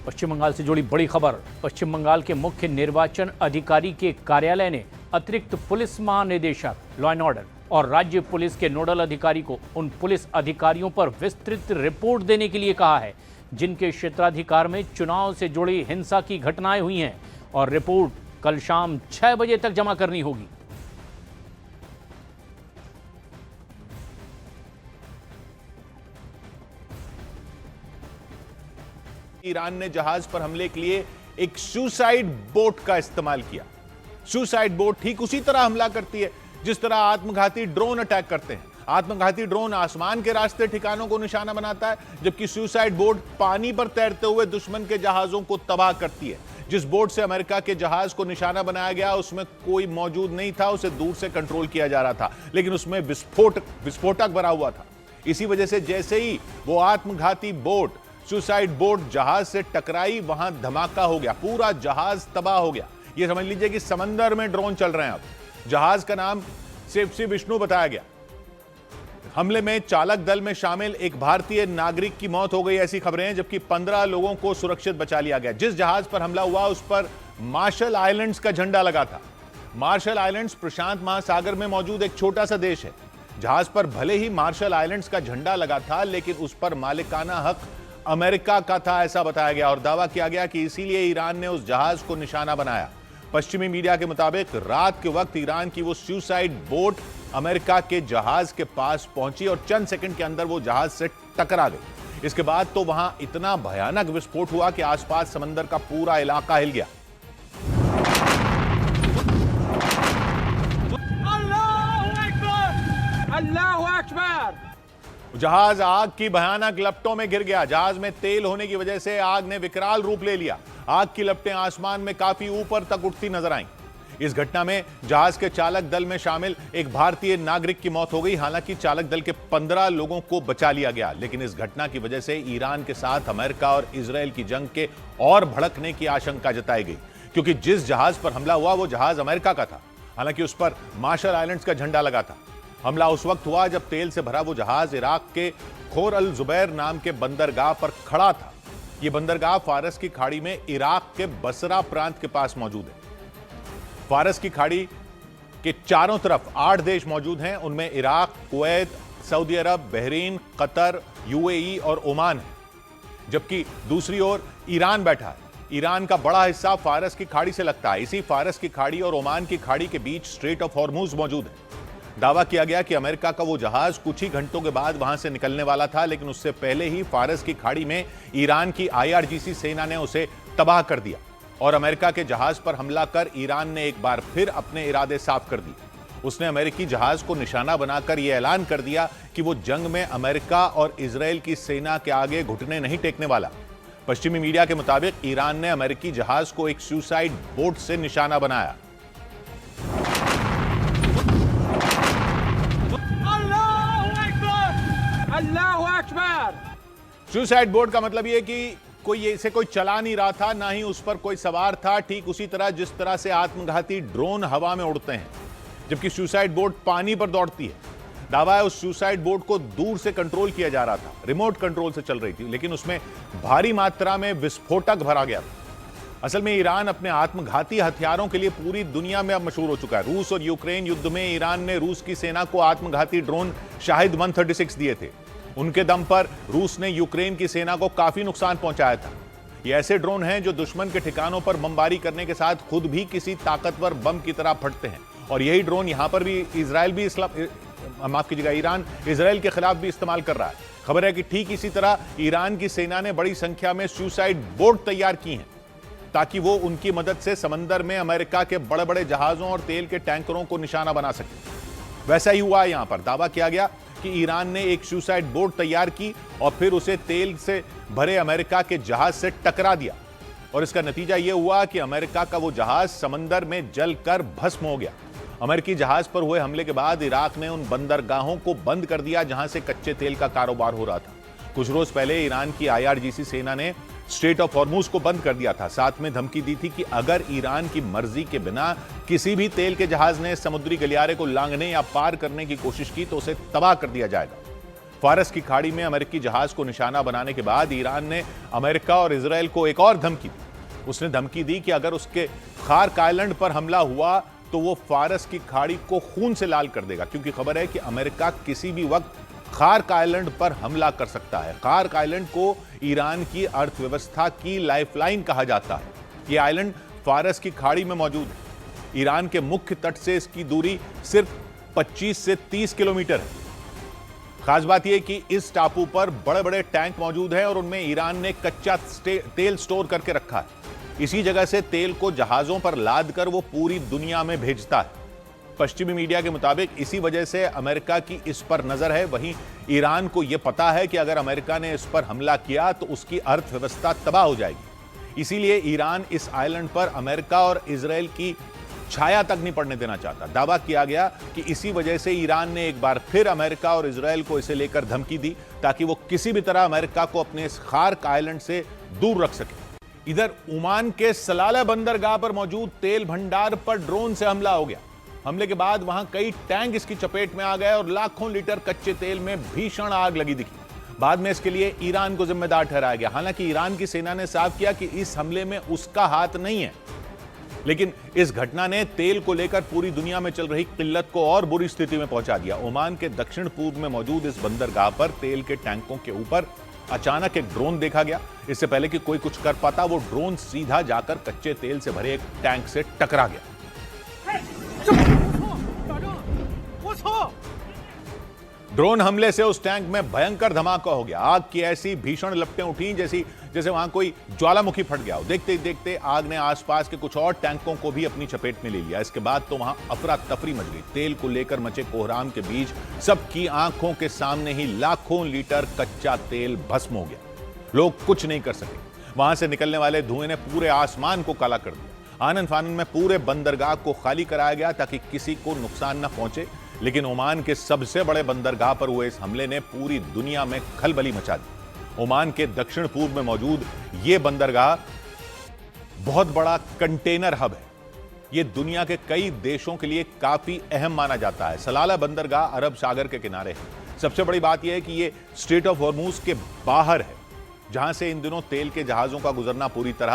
पश्चिम बंगाल से जुड़ी बड़ी खबर। पश्चिम बंगाल के मुख्य निर्वाचन अधिकारी के कार्यालय ने अतिरिक्त पुलिस महानिदेशक लॉ एंड ऑर्डर और राज्य पुलिस के नोडल अधिकारी को उन पुलिस अधिकारियों पर विस्तृत रिपोर्ट देने के लिए कहा है जिनके क्षेत्राधिकार में चुनाव से जुड़ी हिंसा की घटनाएं हुई हैं, और रिपोर्ट कल शाम 6 बजे तक जमा करनी होगी। ईरान ने जहाज पर हमले के लिए एक सुसाइड बोट का इस्तेमाल किया। सुसाइड बोट ठीक उसी तरह हमला करती है जिस तरह आत्मघाती ड्रोन अटैक करते हैं। आत्मघाती ड्रोन आसमान के रास्ते ठिकानों को निशाना बनाता है, जबकि सुसाइड बोट पानी पर तैरते हुए दुश्मन के जहाजों को तबाह करती है। जिस बोट से अमेरिका के जहाज को निशाना बनाया गया उसमें कोई मौजूद नहीं था, उसे दूर से कंट्रोल किया जा रहा था, लेकिन उसमें विस्फोटक भरा हुआ था। इसी वजह से जैसे ही वो आत्मघाती बोट सुसाइड बोट जहाज से टकराई, वहां धमाका हो गया, पूरा जहाज तबाह हो गया। ये समझ लीजिए कि समंदर में ड्रोन चल रहे हैं। अब जहाज का नाम शिव विष्णु बताया गया। हमले में चालक दल में शामिल एक भारतीय नागरिक की मौत हो गई, ऐसी खबरें हैं, जबकि 15 लोगों को सुरक्षित बचा लिया गया। जिस जहाज पर हमला हुआ उस पर मार्शल आइलैंड्स का झंडा लगा था। मार्शल आइलैंड्स प्रशांत महासागर में मौजूद एक छोटा सा देश है। जहाज पर भले ही मार्शल आइलैंड्स का झंडा लगा था, लेकिन उस पर मालिकाना हक अमेरिका का था, ऐसा बताया गया, और दावा किया गया कि इसीलिए ईरान ने उस जहाज को निशाना बनाया। पश्चिमी मीडिया के मुताबिक रात के वक्त ईरान की वो सुसाइड बोट अमेरिका के जहाज के पास पहुंची और चंद सेकंड के अंदर वो जहाज से टकरा गई। इसके बाद तो वहां इतना भयानक विस्फोट हुआ कि आसपास समंदर का पूरा इलाका हिल गया। अल्लाहू अकबर। जहाज आग की भयानक लपटों में गिर गया। जहाज में तेल होने की वजह से आग ने विकराल रूप ले लिया। आग की लपटें आसमान में काफी ऊपर तक उठती नजर आईं। इस घटना में जहाज के चालक दल में शामिल एक भारतीय नागरिक की मौत हो गई। हालांकि चालक दल के 15 लोगों को बचा लिया गया, लेकिन इस घटना की वजह से ईरान के साथ अमेरिका और इजरायल की जंग के और भड़कने की आशंका जताई गई, क्योंकि जिस जहाज पर हमला हुआ वो जहाज अमेरिका का था। हालांकि उस पर मार्शल आइलैंड्स का झंडा लगा था। हमला उस वक्त हुआ जब तेल से भरा वो जहाज इराक के खोर अल जुबैर नाम के बंदरगाह पर खड़ा था। यह बंदरगाह फारस की खाड़ी में इराक के बसरा प्रांत के पास मौजूद है। फारस की खाड़ी के चारों तरफ 8 देश मौजूद हैं। उनमें इराक, कुवैत, सऊदी अरब, बहरीन, कतर, यूएई और ओमान है, जबकि दूसरी ओर ईरान बैठा है। ईरान का बड़ा हिस्सा फारस की खाड़ी से लगता है। इसी फारस की खाड़ी और ओमान की खाड़ी के बीच स्ट्रेट ऑफ हॉर्मुज मौजूद है। दावा किया गया कि अमेरिका का वो जहाज कुछ ही घंटों के बाद वहां से निकलने वाला था, लेकिन उससे पहले ही फारस की खाड़ी में ईरान की आईआरजीसी सेना ने उसे तबाह कर दिया और अमेरिका के जहाज पर हमला कर ईरान ने एक बार फिर अपने इरादे साफ कर दिए। उसने अमेरिकी जहाज को निशाना बनाकर यह ऐलान कर दिया कि वो जंग में अमेरिका और इजरायल की सेना के आगे घुटने नहीं टेकने वाला। पश्चिमी मीडिया के मुताबिक ईरान ने अमेरिकी जहाज को एक सुसाइड बोट से निशाना बनाया। अल्लाहू अकबर। सुसाइड बोट का मतलब यह कि कोई चला नहीं रहा था, ना ही उस पर कोई सवार था। ठीक उसी तरह जिस तरह से आत्मघाती ड्रोन हवा में उड़ते हैं, जबकि सुसाइड बोट पानी पर दौड़ती है। दावा है उस सुसाइड बोट को दूर से कंट्रोल किया जा रहा था, रिमोट कंट्रोल से चल रही थी, लेकिन उसमें भारी मात्रा में विस्फोटक भरा गया था। असल में ईरान अपने आत्मघाती हथियारों के लिए पूरी दुनिया में अब मशहूर हो चुका है। रूस और यूक्रेन युद्ध में ईरान ने रूस की सेना को आत्मघाती ड्रोन शाहिद 136 दिए थे। उनके दम पर रूस ने यूक्रेन की सेना को काफी नुकसान पहुंचाया था। ये ऐसे ड्रोन हैं जो दुश्मन के ठिकानों पर बमबारी करने के साथ खुद भी किसी ताकतवर बम की तरह फटते हैं, और यही ड्रोन यहां पर भी ईरान इजरायल के खिलाफ भी इस्तेमाल कर रहा है। खबर है कि ठीक इसी तरह ईरान की सेना ने बड़ी संख्या में सुसाइड बोट तैयार की हैं ताकि वो उनकी मदद से समंदर में अमेरिका के बड़े बड़े जहाजों और तेल के टैंकरों को निशाना बना सके। वैसा ही हुआ। यहां पर दावा किया गया कि ईरान ने एक सुसाइड बोट तैयार की और फिर उसे तेल से भरे अमेरिका के जहाज से टकरा दिया, और इसका नतीजा यह हुआ कि अमेरिका का वो जहाज समंदर में जलकर भस्म हो गया। अमेरिकी जहाज पर हुए हमले के बाद इराक ने उन बंदरगाहों को बंद कर दिया जहां से कच्चे तेल का कारोबार हो रहा था। कुछ रोज पहले ईरान की आईआरजीसी सेना ने स्ट्रेट ऑफ हॉर्मुज को बंद कर दिया था। साथ में धमकी दी थी कि अगर ईरान की मर्जी के बिना किसी भी तेल के जहाज ने समुद्री गलियारे को लांघने या पार करने की कोशिश की तो उसे तबाह कर दिया जाएगा। फारस की खाड़ी में अमेरिकी जहाज को निशाना बनाने के बाद ईरान ने अमेरिका और इजराइल को एक और धमकी दी। उसने धमकी दी कि अगर उसके खार्क आइलैंड पर हमला हुआ तो वो फारस की खाड़ी को खून से लाल कर देगा, क्योंकि खबर है कि अमेरिका किसी भी वक्त खार्क आइलैंड पर हमला कर सकता है। खार्क आइलैंड को ईरान की अर्थव्यवस्था की लाइफलाइन कहा जाता है। ये आइलैंड फारस की खाड़ी में मौजूद है। ईरान के मुख्य तट से इसकी दूरी सिर्फ 25 से 30 किलोमीटर है। खास बात यह कि इस टापू पर बड़े बड़े टैंक मौजूद हैं और उनमें ईरान ने कच्चा तेल स्टोर करके रखा है। इसी जगह से तेल को जहाजों पर लाद कर वो पूरी दुनिया में भेजता है। पश्चिमी मीडिया के मुताबिक इसी वजह से अमेरिका की इस पर नजर है। वहीं ईरान को यह पता है कि अगर अमेरिका ने इस पर हमला किया तो उसकी अर्थव्यवस्था तबाह हो जाएगी। इसीलिए ईरान इस आइलैंड पर अमेरिका और इजराइल की छाया तक नहीं पड़ने देना चाहता। दावा किया गया कि इसी वजह से ईरान ने एक बार फिर अमेरिका और इजराइल को इसे लेकर धमकी दी, ताकि वो किसी भी तरह अमेरिका को अपने इस खार्क आइलैंड से दूर रख सके। इधर ओमान के सलाला बंदरगाह पर मौजूद तेल भंडार पर ड्रोन से हमला हो गया। हमले के बाद वहां कई टैंक इसकी चपेट में आ गए और लाखों लीटर कच्चे तेल में भीषण आग लगी दिखी। बाद में इसके लिए ईरान को जिम्मेदार ठहराया गया। हालांकि ईरान की सेना ने साफ किया कि इस हमले में उसका हाथ नहीं है, लेकिन इस घटना ने तेल को लेकर पूरी दुनिया में चल रही किल्लत को और बुरी स्थिति में पहुंचा दिया। ओमान के दक्षिण पूर्व में मौजूद इस बंदरगाह पर तेल के टैंकों के ऊपर अचानक एक ड्रोन देखा गया। इससे पहले कि कोई कुछ कर पाता, वो ड्रोन सीधा जाकर कच्चे तेल से भरे एक टैंक से टकरा गया। ड्रोन हमले से उस टैंक में भयंकर धमाका हो गया। आग की ऐसी भीषण लपटें उठी जैसे वहां कोई ज्वालामुखी फट गया हो। देखते ही देखते आग ने आसपास के कुछ और टैंकों को भी अपनी चपेट में ले लिया। इसके बाद तो वहां अफरा तफरी मच गई। तेल को लेकर मचे कोहराम के बीच सबकी आंखों के सामने ही लाखों लीटर कच्चा तेल भस्म हो गया। लोग कुछ नहीं कर सके। वहां से निकलने वाले धुएं ने पूरे आसमान को काला कर दिया। आनन फानन में पूरे बंदरगाह को खाली कराया गया ताकि किसी को नुकसान न पहुंचे। लेकिन ओमान के सबसे बड़े बंदरगाह पर हुए इस हमले ने पूरी दुनिया में खलबली मचा दी। ओमान के दक्षिण पूर्व में मौजूद यह बंदरगाह बहुत बड़ा कंटेनर हब है। यह दुनिया के कई देशों के लिए काफी अहम माना जाता है। सलाला बंदरगाह अरब सागर के किनारे है। सबसे बड़ी बात यह है कि यह स्ट्रेट ऑफ हॉर्मूज के बाहर है, जहां से इन दिनों तेल के जहाजों का गुजरना पूरी तरह